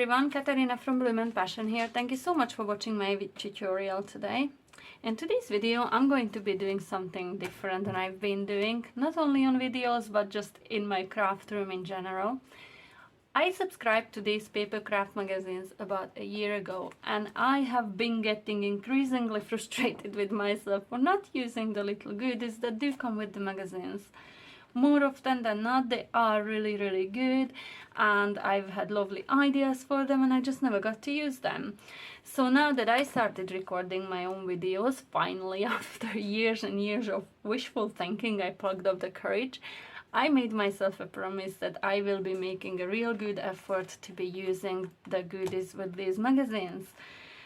everyone, Katarina from Bloom and Passion here. Thank you so much for watching my tutorial today. In today's video I'm going to be doing something different than I've been doing, not only on videos but just in my craft room in general. I subscribed to these papercraft magazines about a year ago, and I have been getting increasingly frustrated with myself for not using the little goodies that do come with the magazines. More often than not, they are really good, and I've had lovely ideas for them and I just never got to use them. So now that I started recording my own videos, finally after years and years of wishful thinking, I plugged up the courage. I made myself a promise that I will be making a real good effort to be using the goodies with these magazines.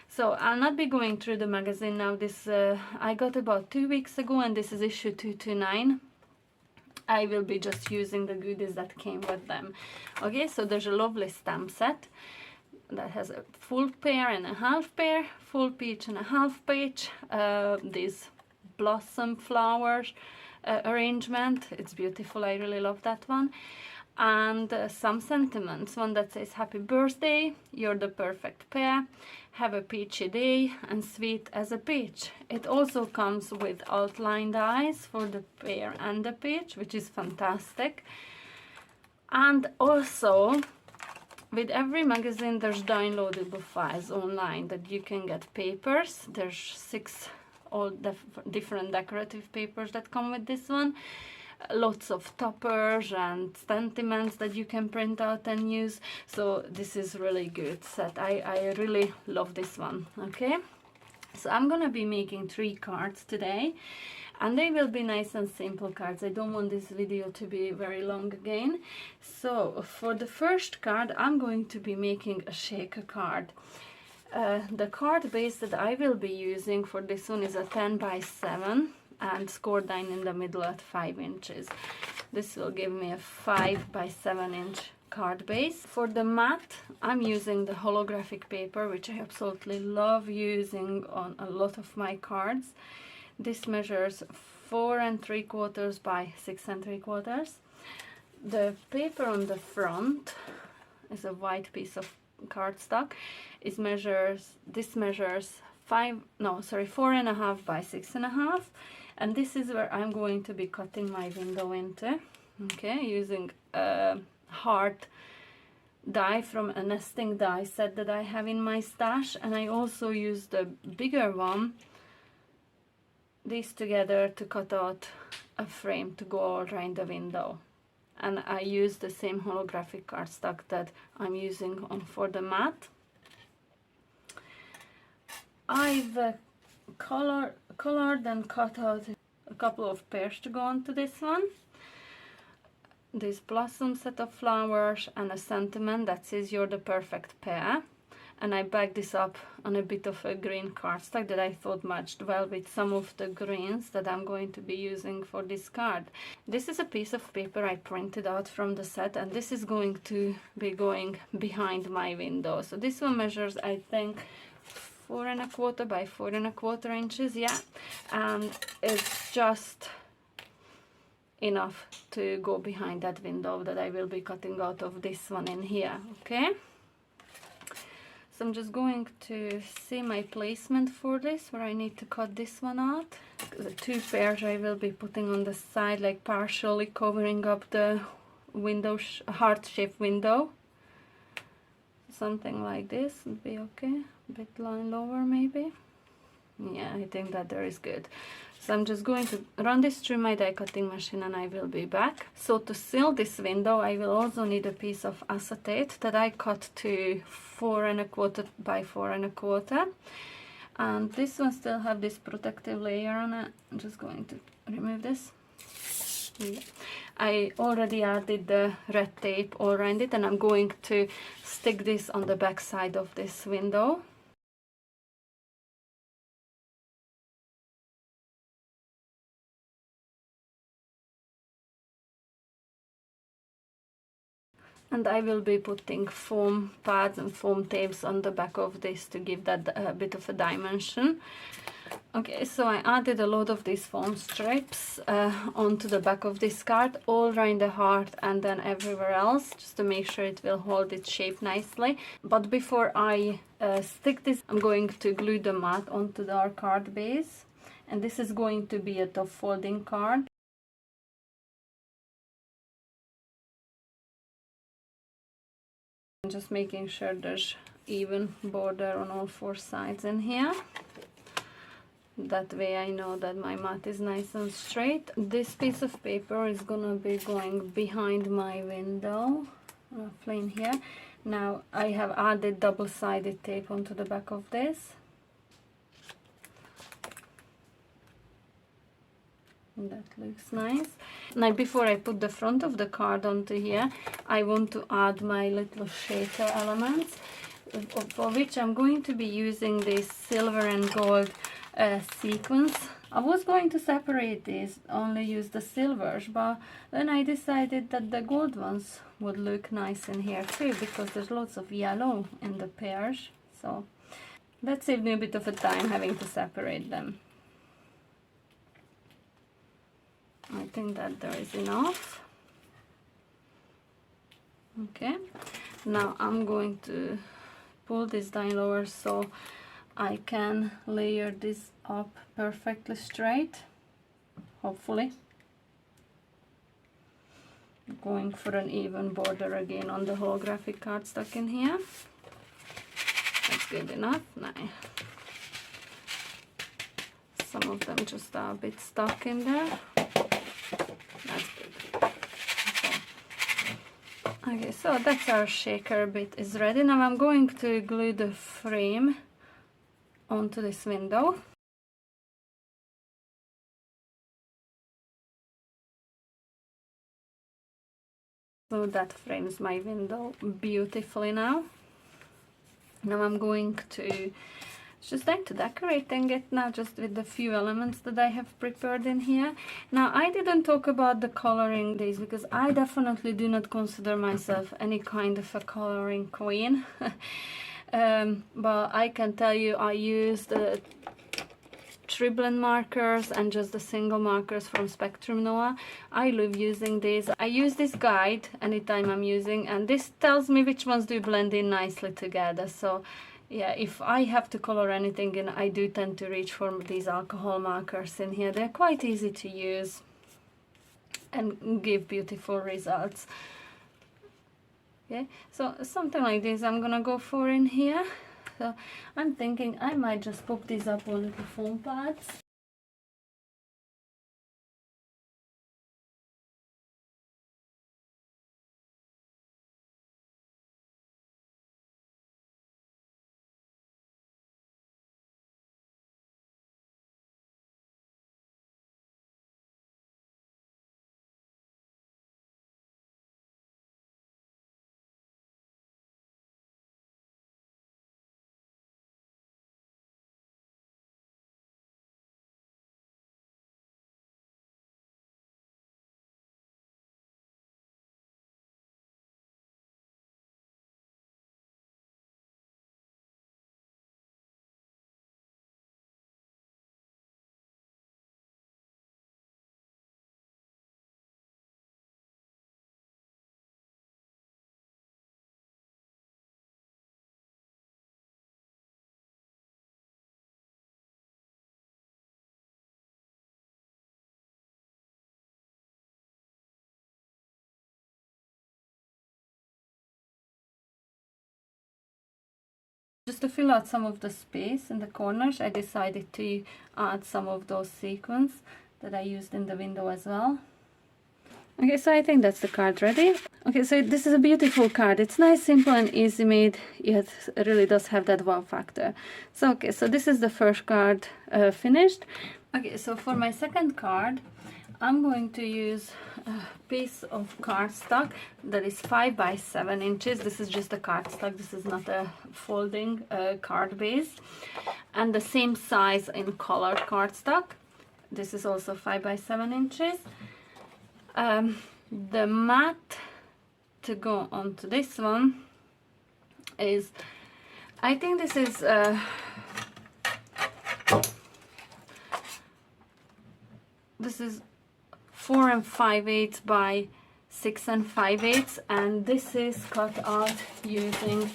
So I'll not be going through the magazine now. This I got about 2 weeks ago, and this is issue 229. I will be just using the goodies that came with them. Okay, so there's a lovely stamp set that has a full pair and a half pair, full peach and a half peach, these blossom flowers arrangement. It's beautiful, I really love that one. And some sentiments, one that says happy birthday, you're the perfect pair, have a peachy day, and sweet as a peach. It also comes with outlined eyes for the pear and the peach, which is fantastic. And also with every magazine there's downloadable files online that you can get papers. There's 6 all different decorative papers that come with this one. Lots of toppers and sentiments that you can print out and use. So this is really good set. I really love this one. Okay, so I'm gonna be making 3 cards today, and they will be nice and simple cards. I don't want this video to be very long again. So for the first card I'm going to be making a shaker card. The card base that I will be using for this one is a 10 by 7 and scored line in the middle at 5 inches. This will give me a 5 by 7 inch card base. For the matte I'm using the holographic paper, which I absolutely love using on a lot of my cards. This measures 4 3/4 by 6 3/4. The paper on the front is a white piece of cardstock. This measures 4.5 by 6.5, and this is where I'm going to be cutting my window into. Okay, using a heart die from a nesting die set that I have in my stash, and I also use the bigger one, these together, to cut out a frame to go all around the window. And I use the same holographic cardstock that I'm using on for the matte. I've colored and cut out a couple of pairs to go onto this one. This blossom set of flowers and a sentiment that says you're the perfect pair. And I backed this up on a bit of a green cardstock that I thought matched well with some of the greens that I'm going to be using for this card. This is a piece of paper I printed out from the set, and this is going to be going behind my window. So this one measures, I think, 4 1/4 by 4 1/4 inches, yeah, and it's just enough to go behind that window that I will be cutting out of this one in here. Okay, so I'm just going to see my placement for this, where I need to cut this one out. The 2 pairs I will be putting on the side, like partially covering up the window, heart-shaped window. Something like this would be okay. A bit line lower maybe. Yeah, I think that there is good. So I'm just going to run this through my die cutting machine and I will be back. So to seal this window I will also need a piece of acetate that I cut to 4 1/4 by 4 1/4. And this one still have this protective layer on it. I'm just going to remove this. Yeah. I already added the red tape all around it, and I'm going to stick this on the back side of this window. And I will be putting foam pads and foam tapes on the back of this to give that a bit of a dimension. Okay, so I added a lot of these foam strips onto the back of this card, all around the heart and then everywhere else, just to make sure it will hold its shape nicely. But before I stick this, I'm going to glue the mat onto our card base. And this is going to be a top folding card. Just making sure there's even border on all four sides in here. That way I know that my mat is nice and straight. This piece of paper is gonna be going behind my window, roughly in here. Now I have added double-sided tape onto the back of this. That looks nice. Now before I put the front of the card onto here, I want to add my little shaker elements, for which I'm going to be using this silver and gold sequins. I was going to separate these, only use the silvers, but then I decided that the gold ones would look nice in here too, because there's lots of yellow in the pairs. So that saved me a bit of a time having to separate them. I think that there is enough. Okay, now I'm going to pull this down lower so I can layer this up perfectly straight, hopefully. Going for an even border again on the holographic cardstock in here. That's good enough. Now, some of them just are a bit stuck in there. That's good. Okay, so that's our shaker bit is ready. Now I'm going to glue the frame onto this window. So that frames my window beautifully now. Now I'm going to just like to decorating it now just with the few elements that I have prepared in here. Now I didn't talk about the coloring days because I definitely do not consider myself any kind of a coloring queen. But I can tell you I used Triblend markers and just the single markers from Spectrum Noah. I love using these. I use this guide anytime I'm using, and this tells me which ones do blend in nicely together. So yeah, if I have to color anything in, I do tend to reach for these alcohol markers in here. They're quite easy to use and give beautiful results. Okay, so something like this I'm gonna go for in here. So I'm thinking I might just pop these up on little foam pads. Just to fill out some of the space in the corners, I decided to add some of those sequins that I used in the window as well. Okay, so I think that's the card ready. Okay, so this is a beautiful card. It's nice, simple and easy made, yet it really does have that wow factor. So okay, so this is the first card finished. Okay, so for my second card, I'm going to use a piece of cardstock that is 5 by 7 inches. This is just a cardstock. This is not a folding card base. And the same size in colored cardstock. This is also 5 by 7 inches. The matte to go onto this one is, I think this is this is 4 5/8 by 6 5/8, and this is cut out using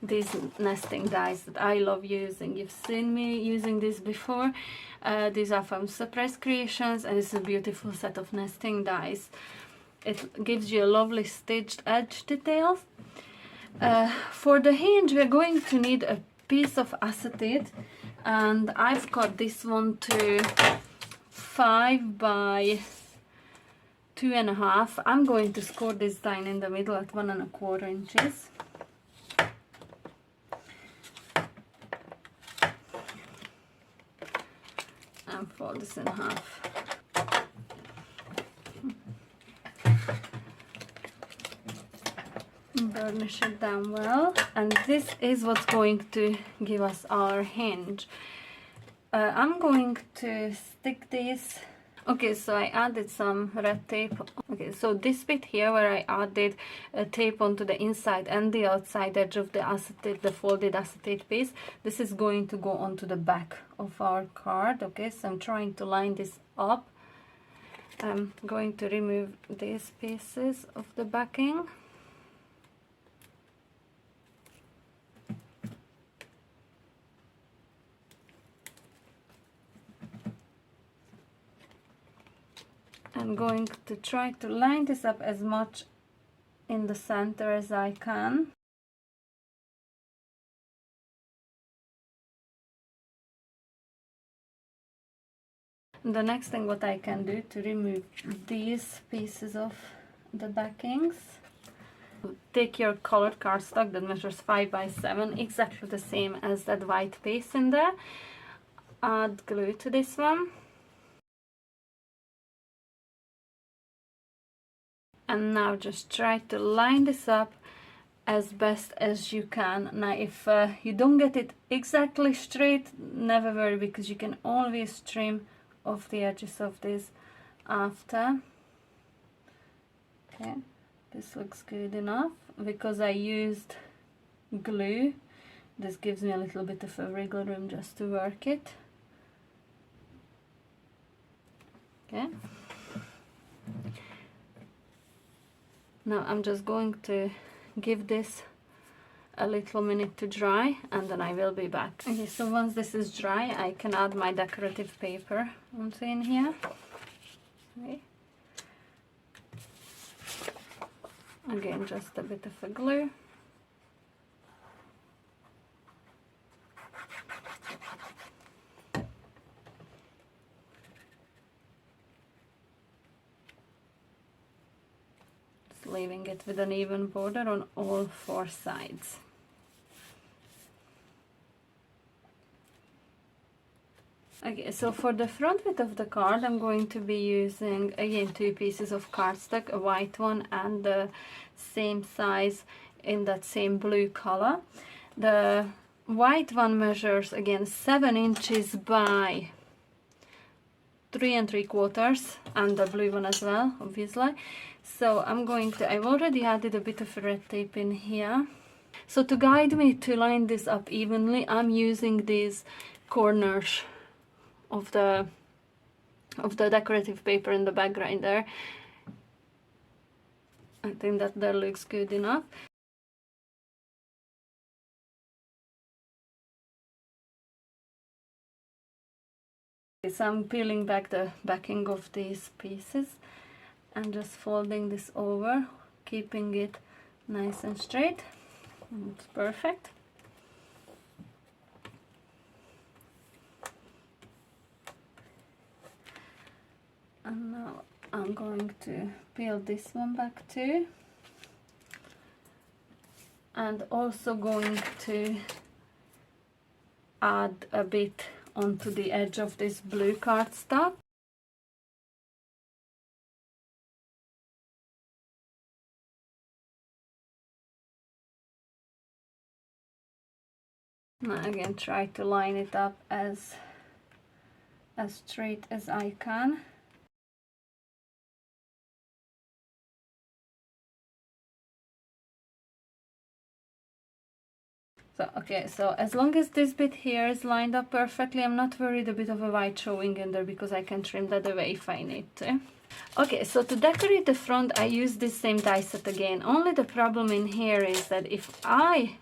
these nesting dies that I love using. You've seen me using this before. These are from Surprise Creations, and it's a beautiful set of nesting dies. It gives you a lovely stitched edge details. For the hinge, we're going to need a piece of acetate, and I've cut this one to 5 by 2.5. I'm going to score this down in the middle at 1 1/4 inches. And fold this in half. Burnish it down well, and this is what's going to give us our hinge. I'm going to stick this. Okay, so I added some red tape. Okay, so this bit here where I added tape onto the inside and the outside edge of the acetate, the folded acetate piece, this is going to go onto the back of our card. Okay, so I'm trying to line this up. I'm going to remove these pieces of the backing. I'm going to try to line this up as much in the center as I can. The next thing what I can do to remove these pieces of the backings, take your colored cardstock that measures 5 by 7, exactly the same as that white piece in there. Add glue to this one. And now just try to line this up as best as you can. Now if you don't get it exactly straight, never worry, because you can always trim off the edges of this after. Okay, this looks good enough. Because I used glue, this gives me a little bit of a wiggle room just to work it. Okay. Now I'm just going to give this a little minute to dry, and then I will be back. Okay, so once this is dry, I can add my decorative paper onto in here. Okay. Again, just a bit of a glue. Leaving it with an even border on all 4 sides. Okay, so for the front bit of the card, I'm going to be using again 2 pieces of cardstock, a white one and the same size in that same blue color. The white one measures again 7 inches by 3 3/4, and the blue one as well, obviously. So I've already added a bit of red tape in here. So to guide me to line this up evenly, I'm using these corners of the decorative paper in the background there. I think that looks good enough. So I'm peeling back the backing of these pieces and just folding this over, keeping it nice and straight. It's perfect. And now I'm going to peel this one back too, and also going to add a bit onto the edge of this blue cardstock. Now again, try to line it up as straight as I can. So, okay, so as long as this bit here is lined up perfectly, I'm not worried a bit of a white showing in there because I can trim that away if I need to. Okay, so to decorate the front, I use this same die set again. Only the problem in here is that if I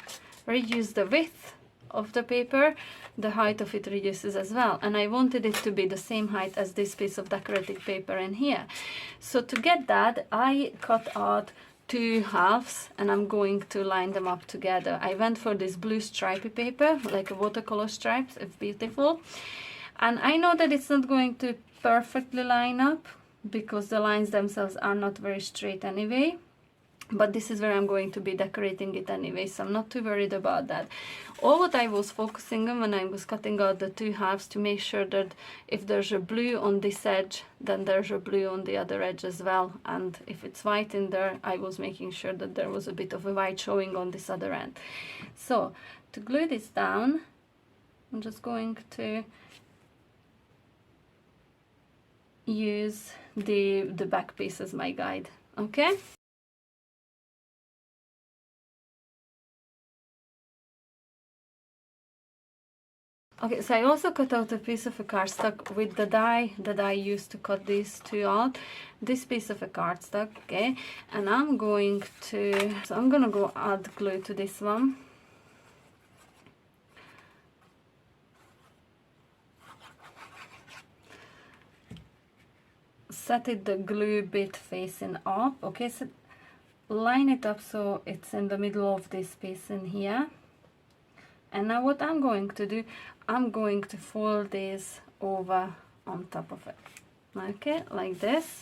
reduce the width of the paper, the height of it reduces as well, and I wanted it to be the same height as this piece of decorative paper in here. So to get that, I cut out 2 halves and I'm going to line them up together. I went for this blue stripy paper, like a watercolor stripes. It's beautiful, and I know that it's not going to perfectly line up because the lines themselves are not very straight anyway, but this is where I'm going to be decorating it anyway, so I'm not too worried about that. All what I was focusing on when I was cutting out the 2 halves, to make sure that if there's a blue on this edge, then there's a blue on the other edge as well, and if it's white in there, I was making sure that there was a bit of a white showing on this other end. So to glue this down, I'm just going to use the back piece as my guide. Okay. Okay, so I also cut out a piece of a cardstock with the die that I used to cut these 2 out. This piece of a cardstock, okay, and I'm going to go add glue to this one. Set it the glue bit facing up, okay, so line it up so it's in the middle of this piece in here. And now what I'm going to do, I'm going to fold this over on top of it, okay, like this.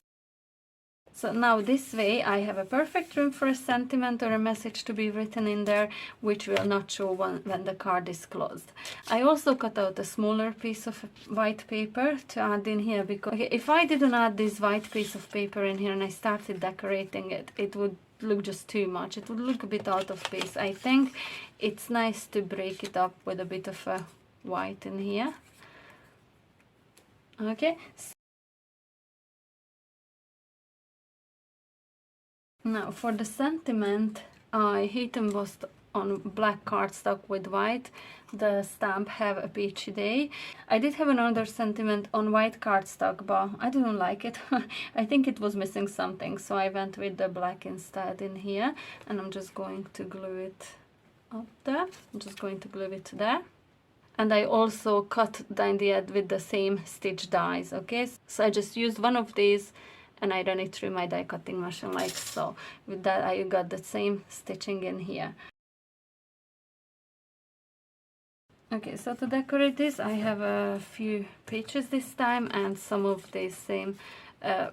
So now this way I have a perfect room for a sentiment or a message to be written in there, which will not show when the card is closed. I also cut out a smaller piece of white paper to add in here, because okay, if I didn't add this white piece of paper in here and I started decorating it, it would look just too much. It would look a bit out of place. I think it's nice to break it up with a bit of a white in here. Okay. Now for the sentiment, I heat embossed on black cardstock with white. The stamp "Have a Peachy Day." I did have another sentiment on white cardstock, but I didn't like it. I think it was missing something, so I went with the black instead in here, and I'm just going to glue it up there. I'm just going to glue it there. And I also cut down the edge with the same stitch dies, okay? So I just used one of these and I ran it through my die cutting machine like so. With that I got the same stitching in here. Okay, so to decorate this I have a few peaches this time and some of these same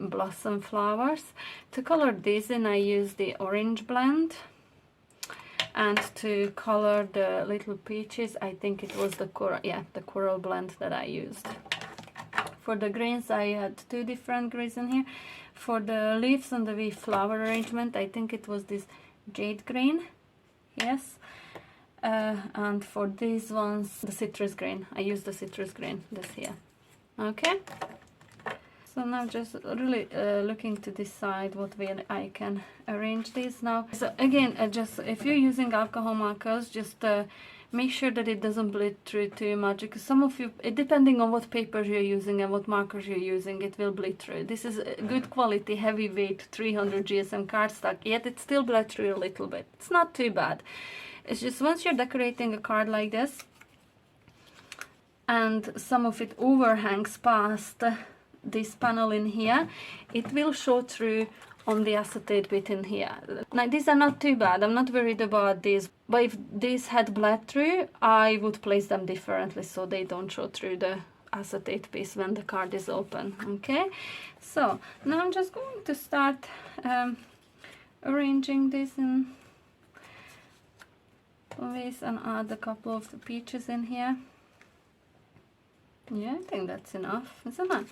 blossom flowers. To color these in, I use the orange blend. And to color the little peaches, I think it was the coral blend that I used. For the greens, I had 2 different greens in here. For the leaves and the flower arrangement, I think it was this jade green. Yes. And for these ones, the citrus green. I used the citrus green, this here. Okay. So now just really looking to decide what way I can arrange these now. So again, just if you're using alcohol markers, just make sure that it doesn't bleed through too much, because some of you, depending on what paper you're using and what markers you're using, it will bleed through. This is a good quality, heavyweight 300 GSM cardstock, yet it still bled through a little bit. It's not too bad. It's just once you're decorating a card like this, and some of it overhangs past this panel in here, it will show through on the acetate bit in here. Now these are not too bad, I'm not worried about these, but if these had bled through, I would place them differently so they don't show through the acetate piece when the card is open. Okay, so now I'm just going to start arranging this in ways and add a couple of the peaches in here. Yeah, I think that's enough, isn't it?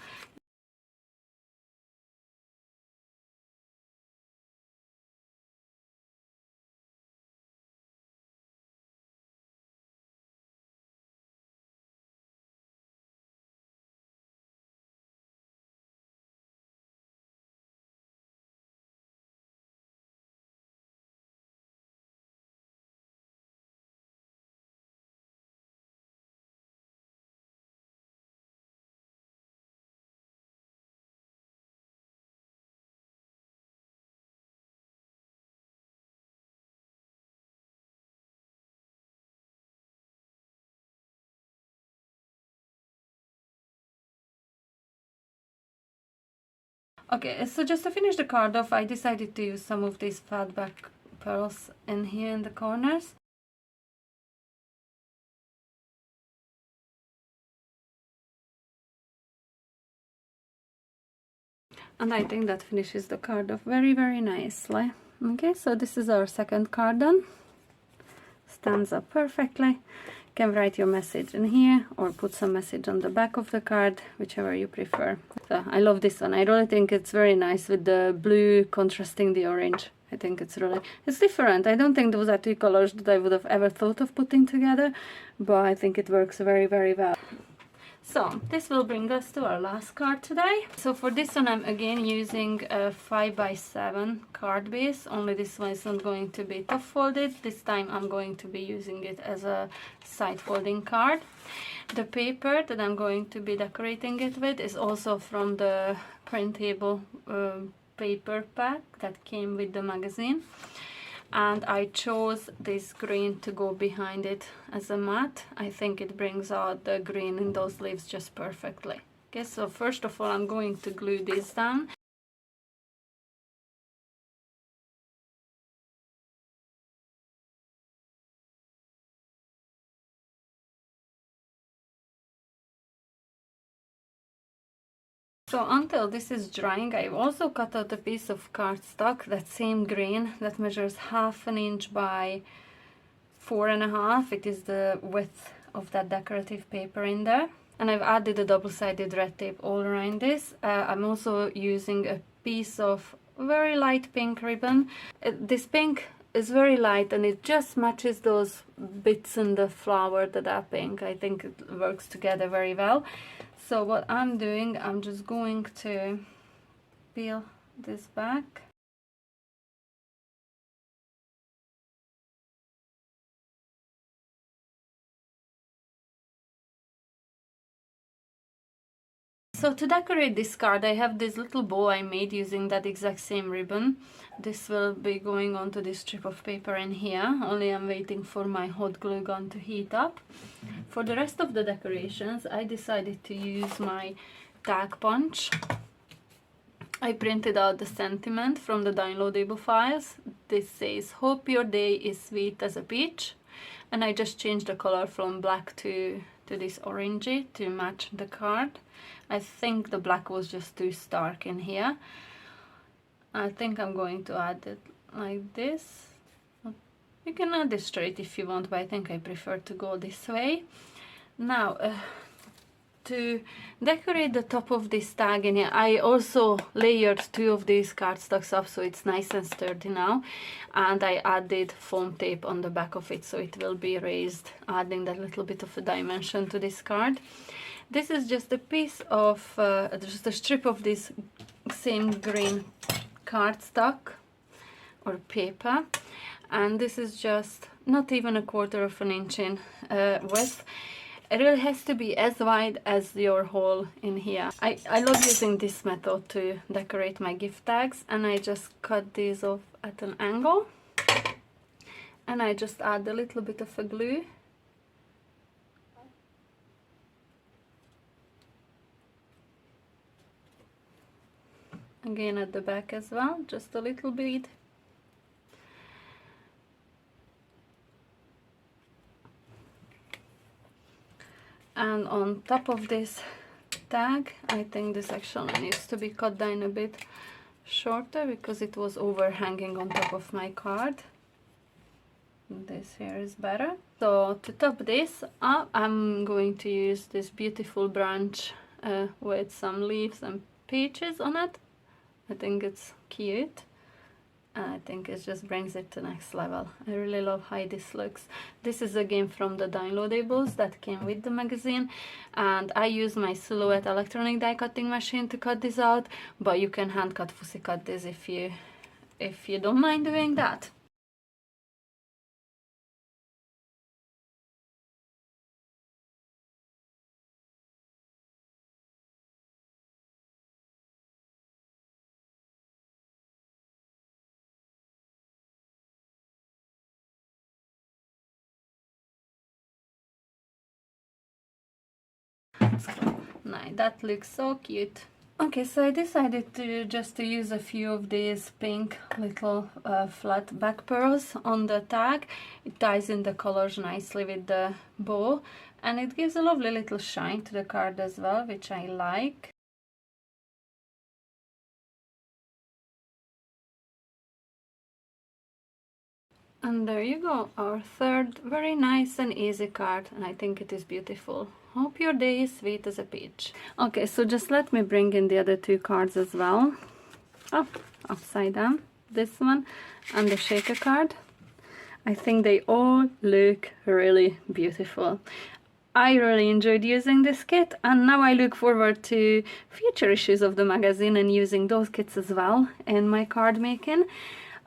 Okay, so just to finish the card off, I decided to use some of these flat back pearls in here in the corners. And I think that finishes the card off very nicely. Okay, so this is our second card done. Stands up perfectly. You can write your message in here or put some message on the back of the card, whichever you prefer. So I love this one. I really think it's very nice with the blue contrasting the orange. I think it's different. I don't think those are two colors that I would have ever thought of putting together, but I think it works very well. So this will bring us to our last card today. So for this one I'm again using a 5x7 card base, only this one is not going to be top folded. This time I'm going to be using it as a side folding card. The paper that I'm going to be decorating it with is also from the printable paper pack that came with the magazine. And I chose this green to go behind it as a matte. I think it brings out the green in those leaves just perfectly. Okay, so first of all I'm going to glue this down. So until this is drying, I've also cut out a piece of cardstock, that same green, that measures 1/2 inch by 4.5. It is the width of that decorative paper in there. And I've added a double-sided red tape all around this. I'm also using a piece of very light pink ribbon. This pink is very light and it just matches those bits in the flower that are pink. I think it works together very well. So what I'm doing, I'm just going to peel this back. So to decorate this card, I have this little bow I made using that exact same ribbon. This will be going onto this strip of paper in here, only I'm waiting for my hot glue gun to heat up. For the rest of the decorations, I decided to use my tag punch. I printed out the sentiment from the downloadable files. This says, "Hope your day is sweet as a peach." And I just changed the color from black to this orangey to match the card. I think the black was just too stark in here. I think I'm going to add it like this. You can add it straight if you want, but I think I prefer to go this way. Now, to decorate the top of this tag in here, I also layered 2 of these cardstocks up so it's nice and sturdy now, and I added foam tape on the back of it so it will be raised, adding that little bit of a dimension to this card. This is just a piece of just a strip of this same green cardstock or paper, and this is just not even 1/4 inch in width. It really has to be as wide as your hole in here. I love using this method to decorate my gift tags, and I just cut these off at an angle, and I just add a little bit of a glue. Again at the back as well, just a little bit. And on top of this tag, I think this actually needs to be cut down a bit shorter because it was overhanging on top of my card. This here is better. So to top this up, I'm going to use this beautiful branch with some leaves and peaches on it. I think it's cute. I think it just brings it to next level. I really love how this looks. This is again from the downloadables that came with the magazine, and I use my Silhouette electronic die cutting machine to cut this out, but you can hand cut fussy cut this if you don't mind doing that. Nice, that looks so cute. Okay, so I decided to use a few of these pink little flat back pearls on the tag. It ties in the colors nicely with the bow, and it gives a lovely little shine to the card as well, which I like. And there you go, our third very nice and easy card, and I think it is beautiful. Hope your day is sweet as a peach. Okay, so just let me bring in the other two cards as well. Oh, upside down. This one and the shaker card. I think they all look really beautiful. I really enjoyed using this kit, and now I look forward to future issues of the magazine and using those kits as well in my card making.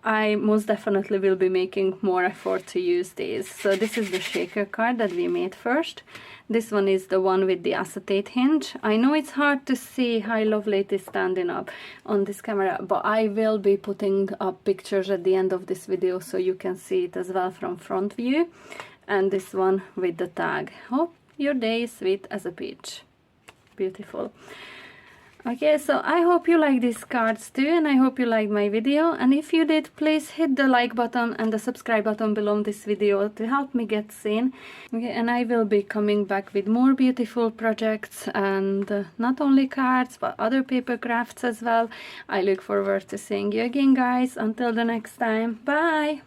I most definitely will be making more effort to use these. So this is the shaker card that we made first. This one is the one with the acetate hinge. I know it's hard to see how lovely it is standing up on this camera, but I will be putting up pictures at the end of this video so you can see it as well from front view. And this one with the tag. Hope your day is sweet as a peach. Beautiful. Okay, so I hope you like these cards too, and I hope you liked my video, and if you did, please hit the like button and the subscribe button below this video to help me get seen. Okay, and I will be coming back with more beautiful projects, and not only cards but other paper crafts as well. I look forward to seeing you again, guys. Until the next time, bye!